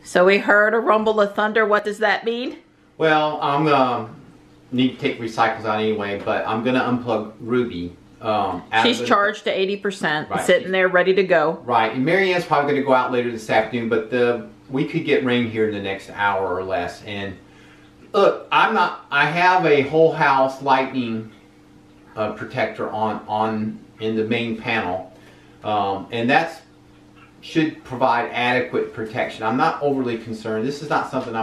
So we heard a rumble of thunder. What does that mean? Well, I'm need to take recycles out anyway, but I'm gonna unplug Ruby. She's charged to 80%, right, sitting there ready to go. Right, and Mary Ann's probably gonna go out later this afternoon, but we could get rain here in the next hour or less. And look, I have a whole house lightning protector on in the main panel, and that's should provide adequate protection. I'm not overly concerned. This is not something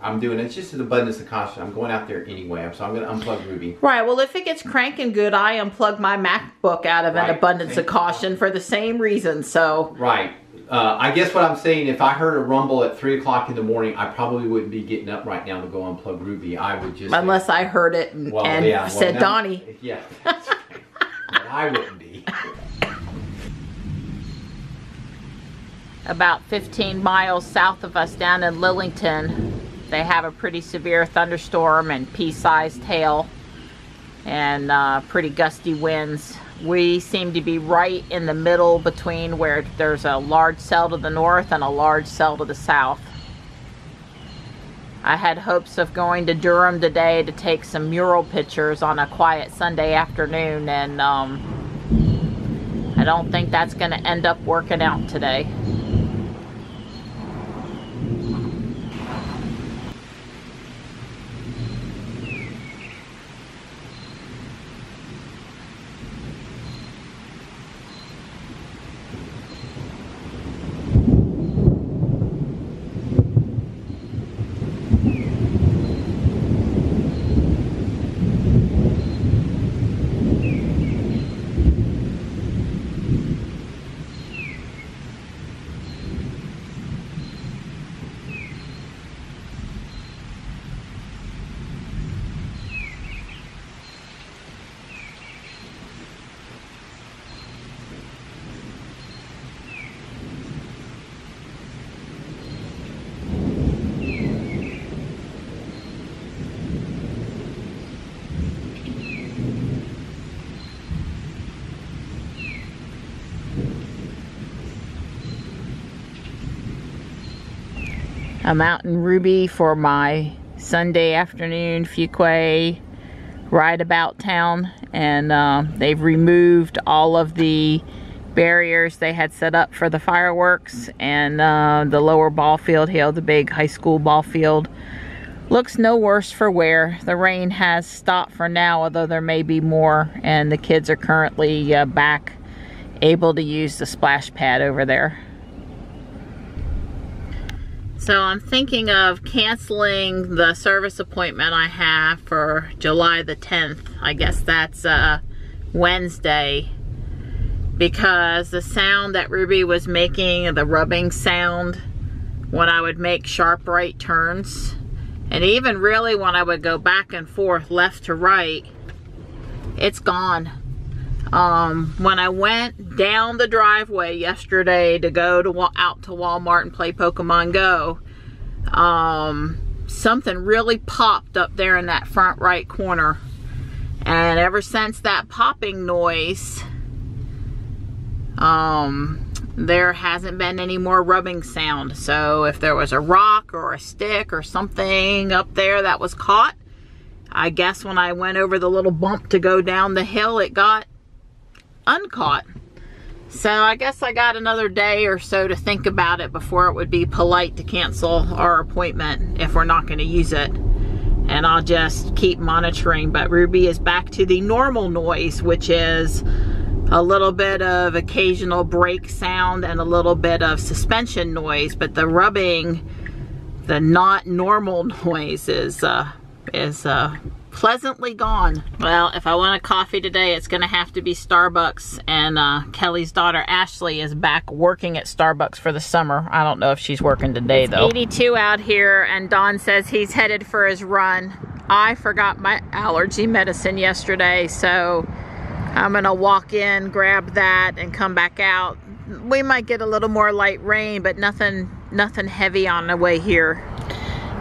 I'm doing. It's just an abundance of caution. I'm going out there anyway, so I'm going to unplug Ruby. Right. Well, if it gets cranking good, I unplug my MacBook out of an abundance of caution for the same reason. So. Right. I guess what I'm saying, if I heard a rumble at 3 o'clock in the morning, I probably wouldn't be getting up right now to go unplug Ruby. I would just... Unless I heard it and, said, Donnie. Yeah. That's right. But I wouldn't be. About 15 miles south of us down in Lillington, they have a pretty severe thunderstorm and pea-sized hail and pretty gusty winds. We seem to be right in the middle between where there's a large cell to the north and a large cell to the south. I had hopes of going to Durham today to take some mural pictures on a quiet Sunday afternoon, and I don't think that's going to end up working out today. I'm out in Ruby for my Sunday afternoon Fuquay ride about town, and they've removed all of the barriers they had set up for the fireworks, and the lower ball field here, the big high school ball field, looks no worse for wear. The rain has stopped for now, although there may be more, and the kids are currently back able to use the splash pad over there. So I'm thinking of canceling the service appointment I have for July the 10th. I guess that's Wednesday, because the sound that Ruby was making, the rubbing sound, when I would make sharp right turns, and even really when I would go back and forth left to right, it's gone. When I went down the driveway yesterday to go to out to Walmart and play Pokemon Go, something really popped up there in that front right corner, and ever since that popping noise, there hasn't been any more rubbing sound. So if there was a rock or a stick or something up there that was caught, I guess when I went over the little bump to go down the hill, it got uncaught. So I guess I got another day or so to think about it before it would be polite to cancel our appointment if we're not going to use it. And I'll just keep monitoring. But Ruby is back to the normal noise, which is a little bit of occasional brake sound and a little bit of suspension noise. But the rubbing, the not normal noise is pleasantly gone. Well, if I want a coffee today, it's gonna have to be Starbucks, and Kelly's daughter Ashley is back working at Starbucks for the summer. I don't know if she's working today though. 82 out here, and Don says he's headed for his run. I forgot my allergy medicine yesterday, so I'm gonna walk in, grab that, and come back out. We might get a little more light rain, but nothing heavy on the way here.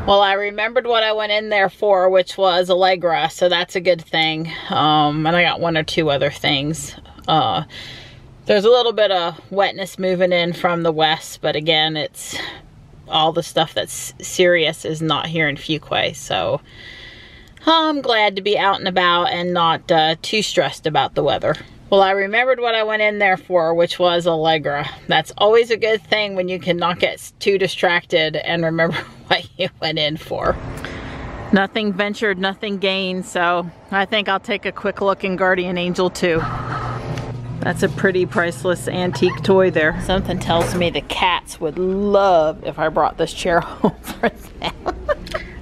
Well, I remembered what I went in there for, which was Allegra, so that's a good thing. And I got one or two other things. There's a little bit of wetness moving in from the west, but again, it's all the stuff that's serious is not here in Fuquay. So I'm glad to be out and about and not too stressed about the weather. Well, I remembered what I went in there for, which was Allegra. That's always a good thing when you can not get too distracted and remember what you went in for. Nothing ventured, nothing gained, so I think I'll take a quick look in Guardian Angel too. That's a pretty priceless antique toy there. Something tells me the cats would love if I brought this chair home for them.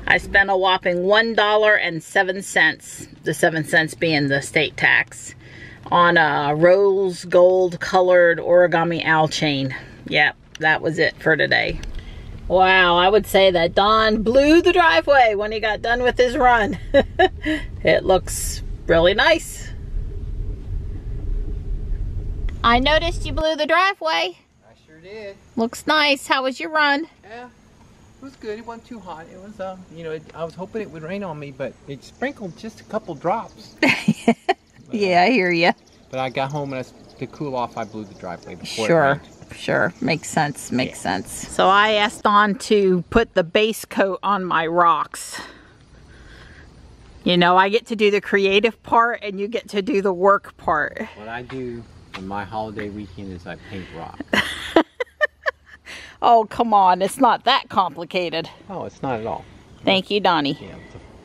I spent a whopping $1.07, the 7 cents being the state tax, on a rose gold colored origami owl chain. Yep, that was it for today. Wow, I would say that Don blew the driveway when he got done with his run. It looks really nice. I noticed you blew the driveway. I sure did. Looks nice. How was your run? Yeah, it was good. It wasn't too hot. It was, you know, I was hoping it would rain on me, but it sprinkled just a couple drops. Yeah, I hear you. But I got home and to cool off, I blew the driveway before Sure. it rained. Sure, makes sense, makes sense. So I asked Don to put the base coat on my rocks. You know, I get to do the creative part and you get to do the work part. What I do on my holiday weekend is I paint rocks. Oh, come on, it's not that complicated. Oh, it's not at all. Thank you, Donnie. Yeah,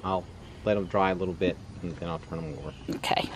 I'll let them dry a little bit and then I'll turn them over. Okay.